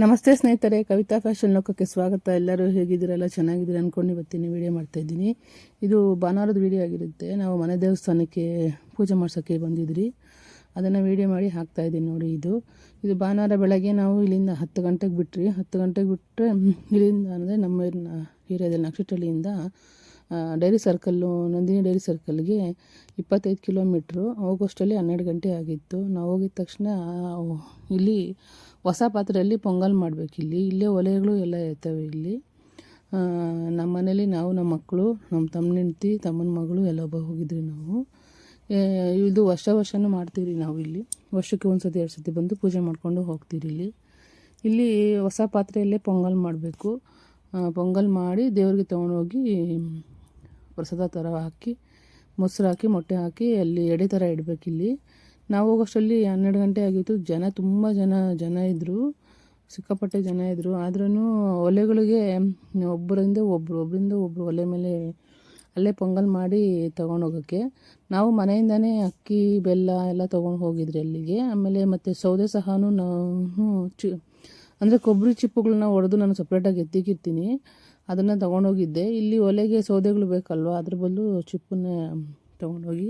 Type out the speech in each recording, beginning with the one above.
ನಮಸ್ತೆ ಸ್ನೇಹಿತರೆ, ಕವಿತಾ ಫ್ಯಾಷನ್ ಲೋಕಕ್ಕೆ ಸ್ವಾಗತ. ಎಲ್ಲರೂ ಹೇಗಿದ್ದೀರಲ್ಲ, ಚೆನ್ನಾಗಿದ್ದೀರಿ ಅಂದ್ಕೊಂಡು ಇವತ್ತಿನ ವಿಡಿಯೋ ಮಾಡ್ತಾಯಿದ್ದೀನಿ. ಇದು ಭಾನುವಾರದ ವಿಡಿಯೋ ಆಗಿರುತ್ತೆ. ನಾವು ಮನೆ ದೇವಸ್ಥಾನಕ್ಕೆ ಪೂಜೆ ಮಾಡ್ಸೋಕ್ಕೆ ಬಂದಿದ್ರಿ, ಅದನ್ನು ವಿಡಿಯೋ ಮಾಡಿ ಹಾಕ್ತಾಯಿದ್ದೀನಿ ನೋಡಿ. ಇದು ಭಾನುವಾರ ಬೆಳಗ್ಗೆ ನಾವು ಇಲ್ಲಿಂದ 10 ಗಂಟೆಗೆ ಬಿಟ್ರಿ. 10 ಗಂಟೆಗೆ ಬಿಟ್ಟರೆ ಇಲ್ಲಿಂದ ಅಂದರೆ ನಮ್ಮ ಏರಿಯಾದಲ್ಲಿ ನಕ್ಷತ್ರಹಳ್ಳಿಯಿಂದ ಡೈರಿ ಸರ್ಕಲ್ಲು, ನಂದಿನಿ ಡೈರಿ ಸರ್ಕಲ್ಗೆ 25 ಕಿಲೋಮೀಟ್ರು. ಹೋಗೋಷ್ಟರಲ್ಲಿ 12 ಗಂಟೆ ಆಗಿತ್ತು. ನಾವು ಹೋಗಿದ ತಕ್ಷಣ ಇಲ್ಲಿ ಹೊಸ ಪಾತ್ರೆಯಲ್ಲಿ ಪೊಂಗಲ್ ಮಾಡಬೇಕು. ಇಲ್ಲೇ ಒಲೆಗಳು ಎಲ್ಲ ಇರ್ತವೆ. ಇಲ್ಲಿ ನಮ್ಮ ಮನೇಲಿ ನಾವು, ನಮ್ಮ ಮಕ್ಕಳು, ನಮ್ಮ ತಮ್ಮನ ಹೆಂಡ್ತಿ, ತಮ್ಮನ ಮಗಳು ಎಲ್ಲ ಹೋಗಿದ್ವಿ ನಾವು. ಇದು ವರ್ಷನೂ ಮಾಡ್ತೀವಿ ನಾವು. ಇಲ್ಲಿ ವರ್ಷಕ್ಕೆ 1 ಸತಿ 2 ಸತಿ ಬಂದು ಪೂಜೆ ಮಾಡಿಕೊಂಡು ಹೋಗ್ತೀರಿ. ಇಲ್ಲಿ ಹೊಸ ಪಾತ್ರೆಯಲ್ಲೇ ಪೊಂಗಲ್ ಮಾಡಬೇಕು. ಪೊಂಗಲ್ ಮಾಡಿ ದೇವ್ರಿಗೆ ತೊಗೊಂಡೋಗಿ ಪ್ರಸಾದ ಥರ ಹಾಕಿ, ಮೊಸರು ಹಾಕಿ, ಮೊಟ್ಟೆ ಹಾಕಿ ಅಲ್ಲಿ ಎಡೆ ಥರ ಇಡಬೇಕು. ಇಲ್ಲಿ ನಾವು ಹೋಗೋಷ್ಟರಲ್ಲಿ 12 ಗಂಟೆ ಆಗಿತ್ತು. ತುಂಬ ಜನ ಇದ್ದರು, ಸಿಕ್ಕಾಪಟ್ಟೆ ಜನ ಇದ್ದರು. ಆದ್ರೂ ಒಲೆಗಳಿಗೆ ಒಬ್ಬರಿಂದ ಒಬ್ಬರು ಒಲೆ ಮೇಲೆ ಅಲ್ಲೇ ಪೊಂಗಲ್ ಮಾಡಿ ತೊಗೊಂಡೋಗೋಕ್ಕೆ. ನಾವು ಮನೆಯಿಂದನೇ ಅಕ್ಕಿ ಬೆಲ್ಲ ಎಲ್ಲ ತೊಗೊಂಡು ಹೋಗಿದ್ರಿ ಅಲ್ಲಿಗೆ. ಆಮೇಲೆ ಮತ್ತು ಸೌದೆ ಸಹನೂ ನಾವು ಅಂದರೆ ಕೊಬ್ಬರಿ ಚಿಪ್ಪುಗಳನ್ನ ಹೊಡೆದು ನಾನು ಸಪ್ರೇಟಾಗಿ ಎತ್ತಿಕ್ಕಿರ್ತೀನಿ, ಅದನ್ನು ತೊಗೊಂಡೋಗಿದ್ದೆ. ಇಲ್ಲಿ ಒಲೆಗೆ ಸೌದೆಗಳು ಬೇಕಲ್ವ, ಅದ್ರ ಬದಲು ಚಿಪ್ಪನ್ನೇ ತೊಗೊಂಡೋಗಿ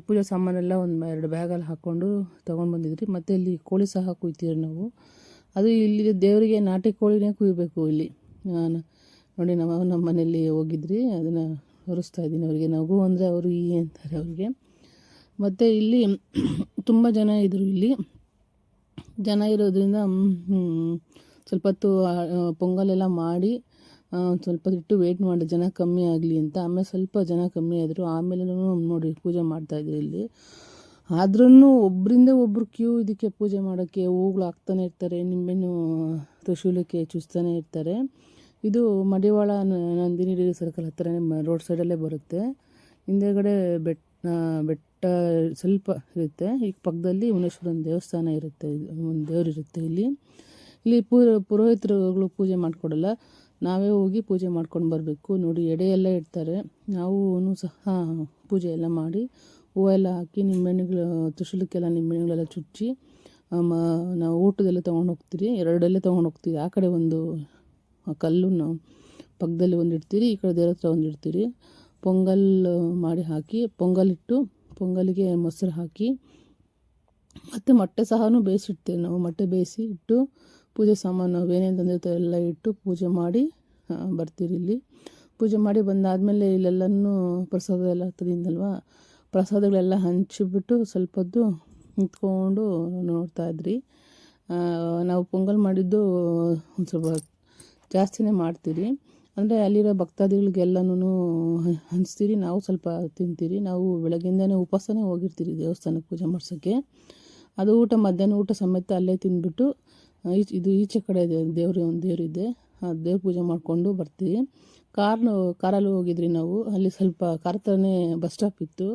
ಪೂಜೆ ಸಾಮಾನೆಲ್ಲ 1-2 ಬ್ಯಾಗಲ್ಲಿ ಹಾಕ್ಕೊಂಡು ತೊಗೊಂಡು ಬಂದಿದ್ರಿ. ಮತ್ತು ಇಲ್ಲಿ ಕೋಳಿ ಸಹ ಕುಯ್ತೀರಿ ನಾವು. ಅದು ಇಲ್ಲಿ ದೇವರಿಗೆ ನಾಟಿ ಕೋಳಿನೇ ಕುಯ್ಬೇಕು. ಇಲ್ಲಿ ನೋಡಿ, ನಾವು ನಮ್ಮ ಮನೆಯಲ್ಲಿ ಹೋಗಿದ್ರಿ, ಅದನ್ನು ತೋರಿಸ್ತಾ ಇದ್ದೀನಿ ಅವರಿಗೆ. ನಗು ಅಂದರೆ ಅವರು ಅಂತಾರೆ ಅವ್ರಿಗೆ. ಮತ್ತು ಇಲ್ಲಿ ತುಂಬ ಜನ ಇದ್ದರು. ಇಲ್ಲಿ ಜನ ಇರೋದ್ರಿಂದ ಸ್ವಲ್ಪ ಹೊತ್ತು ಪೊಂಗಲೆಲ್ಲ ಮಾಡಿ ಸ್ವಲ್ಪ ಇಟ್ಟು ವೆಯ್ಟ್ ಮಾಡಿ ಜನ ಕಮ್ಮಿ ಆಗಲಿ ಅಂತ. ಆಮೇಲೆ ಸ್ವಲ್ಪ ಜನ ಕಮ್ಮಿ ಆದರು. ಆಮೇಲೆ ನೋಡಿ ಪೂಜೆ ಮಾಡ್ತಾಯಿದ್ರು ಇಲ್ಲಿ. ಆದ್ರೂ ಒಬ್ಬರಿಂದ ಒಬ್ಬರು ಕ್ಯೂ ಇದಕ್ಕೆ ಪೂಜೆ ಮಾಡೋಕ್ಕೆ. ಹೂಗಳು ಹಾಕ್ತಾನೆ ಇರ್ತಾರೆ, ನಿಂಬೆಹಣ್ಣು ತ್ರಿಶೂಲಕ್ಕೆ ಚುಚ್ತಾನೆ ಇರ್ತಾರೆ. ಇದು ಮಡಿವಾಳ ನಂದಿನಿ ಡೈರಿ ಸರ್ಕಲ್ ಹತ್ತಿರನೇ ರೋಡ್ ಸೈಡಲ್ಲೇ ಬರುತ್ತೆ. ಹಿಂದೆಗಡೆ ಬೆಟ್ಟ ಸ್ವಲ್ಪ ಇರುತ್ತೆ. ಈಗ ಪಕ್ಕದಲ್ಲಿ ಮುನೇಶ್ವರನ ದೇವಸ್ಥಾನ ಇರುತ್ತೆ, ಒಂದು ದೇವರಿರುತ್ತೆ. ಇಲ್ಲಿ ಪುರೋಹಿತರುಗಳು ಪೂಜೆ ಮಾಡಿಕೊಡಲ್ಲ, ನಾವೇ ಹೋಗಿ ಪೂಜೆ ಮಾಡ್ಕೊಂಡು ಬರಬೇಕು. ನೋಡಿ, ಎಡೆ ಎಲ್ಲ ಇಡ್ತಾರೆ. ನಾವು ಸಹ ಪೂಜೆ ಎಲ್ಲ ಮಾಡಿ ಹೂವೆಲ್ಲ ಹಾಕಿ ನಿಂಬೆಹಣ್ಣುಗಳು, ತ್ರಿಶೂಲಕ್ಕೆಲ್ಲ ನಿಂಬೆಹಣ್ಣುಗಳೆಲ್ಲ ಚುಚ್ಚಿ ನಾವು ಊಟದೆಲ್ಲ ತೊಗೊಂಡು ಹೋಗ್ತೀರಿ. 2 ಎಲೆ ತೊಗೊಂಡು ಹೋಗ್ತೀವಿ. ಆ ಕಡೆ ಒಂದು ಕಲ್ಲು ಪಕ್ಕದಲ್ಲಿ ಒಂದು ಇಡ್ತೀರಿ, ಈ ಕಡೆ ದೇವ್ರ ಹತ್ರ ಒಂದು ಇಡ್ತೀರಿ. ಪೊಂಗಲ್ ಮಾಡಿ ಹಾಕಿ, ಪೊಂಗಲಿಟ್ಟು ಪೊಂಗಲಿಗೆ ಮೊಸರು ಹಾಕಿ, ಮತ್ತು ಮೊಟ್ಟೆ ಸಹ ಬೇಯಿಸಿಡ್ತೀವಿ ನಾವು. ಮೊಟ್ಟೆ ಬೇಯಿಸಿ ಇಟ್ಟು ಪೂಜೆ ಸಾಮಾನು ನಾವು ಏನೇನು ತಂದಿರ್ತೀವಿ ಎಲ್ಲ ಇಟ್ಟು ಪೂಜೆ ಮಾಡಿ ಬರ್ತೀರಿ. ಪೂಜೆ ಮಾಡಿ ಬಂದಾದಮೇಲೆ ಇಲ್ಲೆಲ್ಲನೂ ಪ್ರಸಾದ ಎಲ್ಲ ತಂದಿದ್ದಲ್ವ, ಪ್ರಸಾದಗಳೆಲ್ಲ ಹಂಚಿಬಿಟ್ಟು ಸ್ವಲ್ಪ ಹೊತ್ತು ನಿಂತ್ಕೊಂಡು ನೋಡ್ತಾಯಿದ್ರಿ. ನಾವು ಪೊಂಗಲ್ ಮಾಡಿದ್ದು ಒಂದು ಸ್ವಲ್ಪ ಜಾಸ್ತಿನೇ ಮಾಡ್ತೀರಿ. ಅಂದರೆ ಅಲ್ಲಿರೋ ಭಕ್ತಾದಿಗಳಿಗೆಲ್ಲನೂ ಹಂಚ್ತೀರಿ, ನಾವು ಸ್ವಲ್ಪ ತಿಂತೀರಿ. ನಾವು ಬೆಳಗ್ಗೆಯಿಂದನೇ ಉಪವಾಸನೇ ಹೋಗಿರ್ತೀರಿ ದೇವಸ್ಥಾನಕ್ಕೆ ಪೂಜೆ ಮಾಡ್ಸೋಕ್ಕೆ. ಅದು ಮಧ್ಯಾಹ್ನ ಊಟ ಸಮೇತ ಅಲ್ಲೇ ತಿಂದ್ಬಿಟ್ಟು ಈಚೆ ಕಡೆ ಒಂದು ದೇವರಿದೆ, ಆ ದೇವ್ರ ಪೂಜೆ ಮಾಡಿಕೊಂಡು ಬರ್ತೀವಿ. ಕಾರಲ್ಲಿ ಹೋಗಿದ್ರಿ ನಾವು. ಅಲ್ಲಿ ಸ್ವಲ್ಪ ಕಾರ್ ಥರನೇ ಬಸ್ ಸ್ಟಾಪ್ ಇತ್ತು,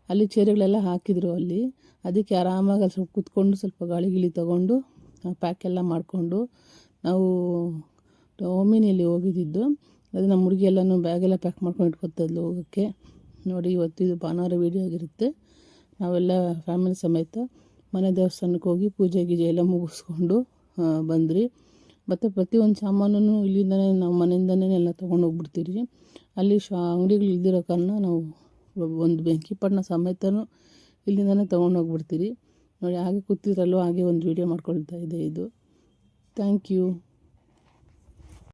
ಅಲ್ಲಿ ಚೇರುಗಳೆಲ್ಲ ಹಾಕಿದ್ರು. ಅದಕ್ಕೆ ಆರಾಮಾಗಿ ಅಲ್ಲಿ ಸ್ವಲ್ಪ ಕೂತ್ಕೊಂಡು ಸ್ವಲ್ಪ ಗಾಳಿ ತೊಗೊಂಡು ಪ್ಯಾಕೆಲ್ಲ ಮಾಡಿಕೊಂಡು ನಾವು ಓಮಿನಿಯಲ್ಲಿ ಹೋಗಿದ್ದು. ಅದು ನಮ್ಮ ಹುಡುಗಿ ಎಲ್ಲನೂ ಬ್ಯಾಗೆಲ್ಲ ಪ್ಯಾಕ್ ಮಾಡ್ಕೊಂಡು ಇಟ್ಕೊತದ್ಲು ಹೋಗೋಕ್ಕೆ. ನೋಡಿ, ಇದು ಭಾನುವಾರ ವೀಡಿಯೋ ಆಗಿರುತ್ತೆ. ನಾವೆಲ್ಲ ಫ್ಯಾಮಿಲಿ ಸಮೇತ ಮನೆ ದೇವಸ್ಥಾನಕ್ಕೆ ಹೋಗಿ ಪೂಜೆ ಗೀಜೆ ಎಲ್ಲ ಮುಗಿಸ್ಕೊಂಡು ಬಂದ್ರಿ. ಮತ್ತು ಪ್ರತಿಯೊಂದು ಸಾಮಾನು ಇಲ್ಲಿಂದನೇ ನಾವು ಮನೆಯಿಂದನೇ ಎಲ್ಲ ತೊಗೊಂಡೋಗ್ಬಿಡ್ತೀರಿ. ಅಲ್ಲಿ ಅಂಗಡಿಗಳು ಇಲ್ದಿರೋ ಕಾರಣ ನಾವು ಒಂದು ಬೆಂಕಿಪಟ್ಟಣ ಸಮೇತನೂ ಇಲ್ಲಿಂದನೇ ತೊಗೊಂಡೋಗ್ಬಿಡ್ತೀರಿ. ನೋಡಿ, ಹಾಗೆ ಕೂತಿರಲ್ಲೋ ಹಾಗೆ ಒಂದು ವೀಡಿಯೋ ಮಾಡ್ಕೊಳ್ತಾ ಇದೆ ಇದು. Thank you.